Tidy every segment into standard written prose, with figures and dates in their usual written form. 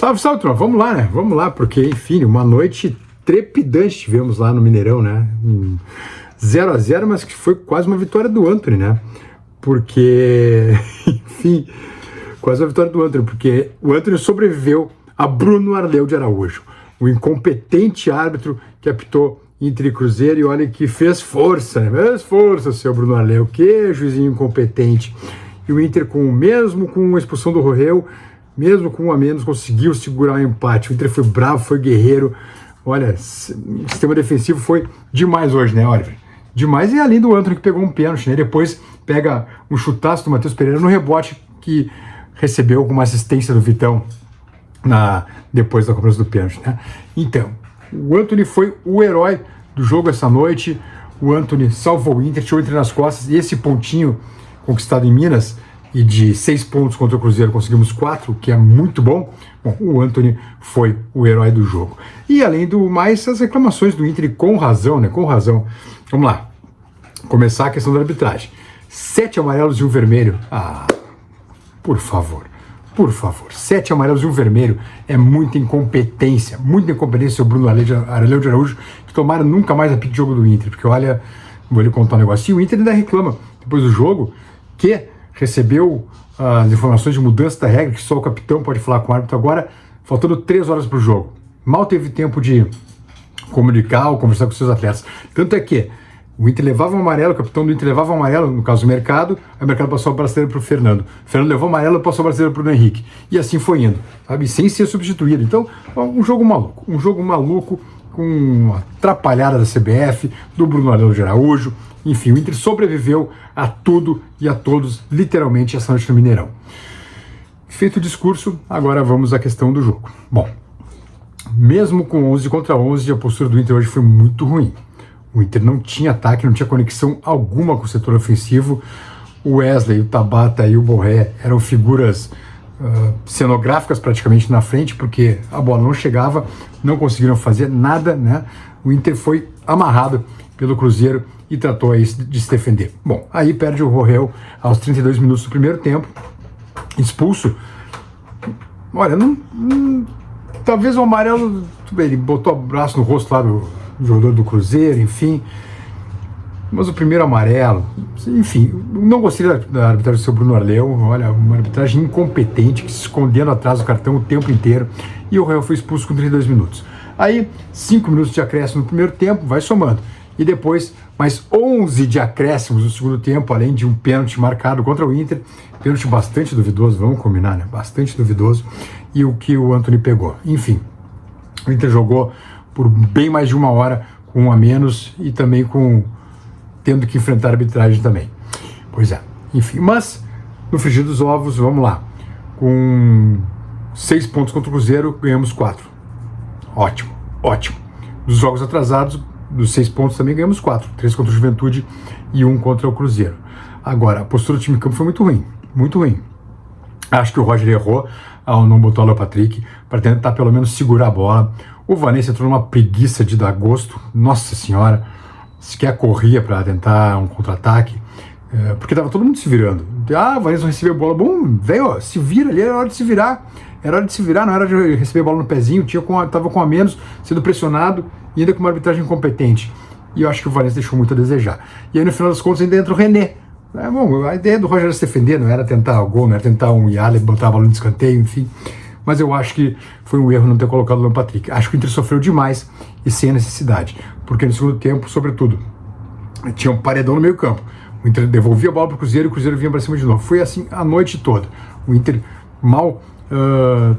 Salve, salve, turma. Vamos lá, né? Vamos lá, porque, enfim, uma noite trepidante tivemos lá no Mineirão, né? 0-0, mas que foi quase uma vitória do Antony, né? Porque, enfim, quase uma vitória do Antony, porque o Antony sobreviveu a Bruno Arleu de Araújo, o incompetente árbitro que apitou Inter e Cruzeiro, e olha que fez força, né? Fez força, seu Bruno Arleu, que juizinho incompetente. E o Inter, mesmo com a expulsão do Rohel, mesmo com um a menos, conseguiu segurar o empate. O Inter foi bravo, foi guerreiro. Olha, o sistema defensivo foi demais hoje, né, Oliver? Demais, e além do Antony que pegou um pênalti, né? Depois pega um chutaço do Matheus Pereira no rebote que recebeu com uma assistência do Vitão depois da cobrança do pênalti, né? Então, o Antony foi o herói do jogo essa noite. O Antony salvou o Inter, tirou o Inter nas costas, e esse pontinho conquistado em Minas, e de 6 pontos contra o Cruzeiro conseguimos 4, que é muito bom. Bom, o Antony foi o herói do jogo. E além do mais, as reclamações do Inter, com razão, né? Com razão. Vamos lá. Começar a questão da arbitragem. 7 amarelos e um vermelho. Ah, por favor. Por favor. 7 amarelos e um vermelho é muita incompetência. Muita incompetência o Bruno Arleu de Araújo, que tomara nunca mais apito jogo do Inter. Porque olha, vou lhe contar um negócio. E o Inter ainda reclama, depois do jogo, que recebeu as informações de mudança da regra, que só o capitão pode falar com o árbitro agora, faltando 3 horas para o jogo. Mal teve tempo de comunicar ou conversar com seus atletas. Tanto é que o Inter levava um amarelo, o capitão do Inter levava um amarelo, no caso do Mercado, aí o Mercado passou a brasileira para o Fernando. O Fernando levou o amarelo, passou a brasileira para o Henrique. E assim foi indo, sabe? Sem ser substituído. Então, um jogo maluco, com uma atrapalhada da CBF, do Bruno Arleu de Araújo. Enfim, o Inter sobreviveu a tudo e a todos, literalmente, essa noite no Mineirão. Feito o discurso, agora vamos à questão do jogo. Bom, mesmo com 11 contra 11, a postura do Inter hoje foi muito ruim. O Inter não tinha ataque, não tinha conexão alguma com o setor ofensivo. O Wesley, o Tabata e o Borré eram figuras cenográficas praticamente na frente, porque a bola não chegava, não conseguiram fazer nada, né? O Inter foi amarrado pelo Cruzeiro e tratou aí de se defender. Bom, aí perde o Rohel aos 32 minutos do primeiro tempo, expulso. Olha, talvez o amarelo, ele botou o braço no rosto lá do jogador do Cruzeiro, enfim. Mas o primeiro amarelo, enfim, não gostei da arbitragem do seu Bruno Arleu. Olha, uma arbitragem incompetente, que se escondendo atrás do cartão o tempo inteiro. E o Rohel foi expulso com 32 minutos. Aí, 5 minutos de acréscimo no primeiro tempo, vai somando. E depois, mais 11 de acréscimos no segundo tempo, além de um pênalti marcado contra o Inter. Pênalti bastante duvidoso, vamos combinar, né? Bastante duvidoso. E o que o Antony pegou. Enfim, o Inter jogou por bem mais de 1 hora, com 1 a menos, e também tendo que enfrentar a arbitragem também. Pois é, enfim. Mas, no frigir dos ovos, vamos lá. Com 6 pontos contra o Cruzeiro, ganhamos 4. Ótimo, ótimo. Dos jogos atrasados, dos 6 pontos também ganhamos 4. 3 contra o Juventude e 1 contra o Cruzeiro. Agora, a postura do time em campo foi muito ruim. Muito ruim. Acho que o Roger errou ao não botar o Léo Patrick para tentar pelo menos segurar a bola. O Vanessa entrou numa preguiça de dar gosto. Nossa Senhora. Sequer corria para tentar um contra-ataque. Porque tava todo mundo se virando. O Vanessa não recebeu a bola. Bom, velho, se vira ali, era hora de se virar. Era hora de se virar, não era de receber a bola no pezinho. Tava com a menos, sendo pressionado e ainda com uma arbitragem incompetente. E eu acho que o Vanessa deixou muito a desejar. E aí, no final das contas, ainda entra o René. Bom, a ideia do Roger era se defender, não era tentar o gol, não era tentar um Yale, botar a bola no escanteio, enfim. Mas eu acho que foi um erro não ter colocado o Léo Patrick. Acho que o Inter sofreu demais e sem a necessidade. Porque no segundo tempo, sobretudo, tinha um paredão no meio campo. O Inter devolvia a bola para o Cruzeiro e o Cruzeiro vinha para cima de novo. Foi assim a noite toda. O Inter mal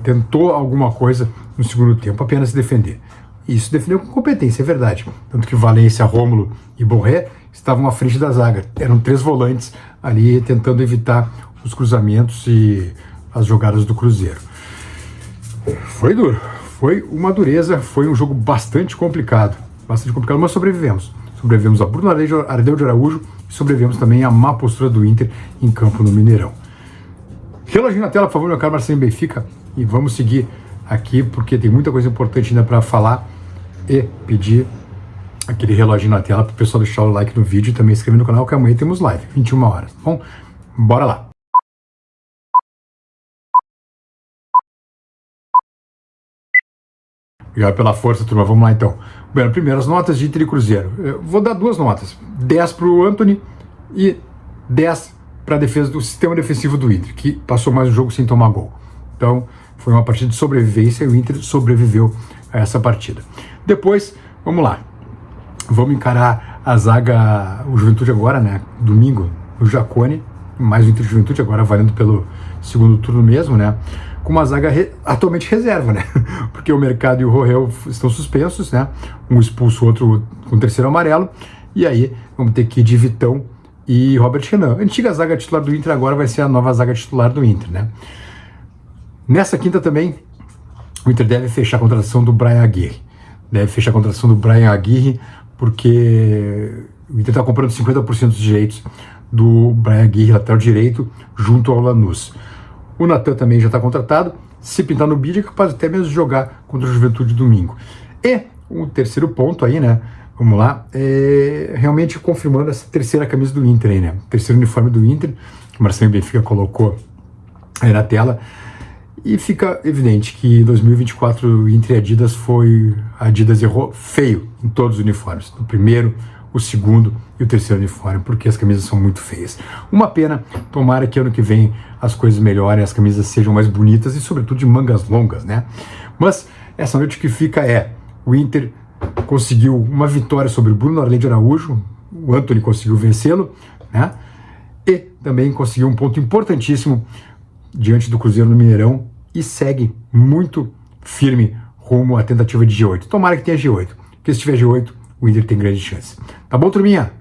tentou alguma coisa no segundo tempo, apenas se defender. E isso defendeu com competência, é verdade. Tanto que Valência, Rômulo e Borré estavam à frente da zaga. Eram 3 volantes ali tentando evitar os cruzamentos e as jogadas do Cruzeiro. Foi duro, foi uma dureza, foi um jogo bastante complicado, mas sobrevivemos. Sobrevivemos a Bruno Arleu de Araújo e sobrevivemos também à má postura do Inter em campo no Mineirão. Reloginho na tela, por favor, meu caro Marcelinho Benfica, e vamos seguir aqui, porque tem muita coisa importante ainda para falar, e pedir aquele reloginho na tela para o pessoal deixar o like no vídeo e também se inscrever no canal, que amanhã temos live, 21 horas, tá bom? Bora lá! Obrigado pela força, turma. Vamos lá, então. Bem, primeiro, as notas de Inter e Cruzeiro. Eu vou dar 2 notas. 10 para o Antony e 10 para a defesa do sistema defensivo do Inter, que passou mais um jogo sem tomar gol. Então, foi uma partida de sobrevivência e o Inter sobreviveu a essa partida. Depois, vamos lá. Vamos encarar a zaga, o Juventude agora, né? Domingo, o Jacone, mais o Inter Juventude, agora valendo pelo segundo turno mesmo, né? Com uma zaga atualmente reserva, né? Porque o Mercado e o Rohel estão suspensos, né? Um expulso, o outro com o terceiro amarelo. E aí, vamos ter que ir de Vitão e Robert Renan. A antiga zaga titular do Inter agora vai ser a nova zaga titular do Inter, né? Nessa quinta também, o Inter deve fechar a contratação do Brian Aguirre. Porque o Inter está comprando 50% dos direitos do Brian Aguirre, lateral direito, junto ao Lanús. O Natan também já está contratado. Se pintar no bid, é capaz até mesmo de jogar contra o Juventude domingo. E o terceiro ponto aí, né? Vamos lá, realmente confirmando essa terceira camisa do Inter aí, né? Terceiro uniforme do Inter, que o Marcelo Benfica colocou aí na tela. E fica evidente que em 2024 o Inter e a Adidas errou feio em todos os uniformes. O primeiro, o segundo e o terceiro uniforme, porque as camisas são muito feias. Uma pena, tomara que ano que vem as coisas melhorem, as camisas sejam mais bonitas e sobretudo de mangas longas, né? Mas essa noite que fica o Inter conseguiu uma vitória sobre o Bruno Arley Araújo, o Antony conseguiu vencê-lo, né? E também conseguiu um ponto importantíssimo diante do Cruzeiro no Mineirão e segue muito firme rumo à tentativa de G8. Tomara que tenha G8, porque se tiver G8, o Inter tem grande chance. Tá bom, turminha?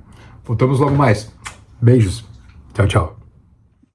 Voltamos logo mais. Beijos. Tchau, tchau.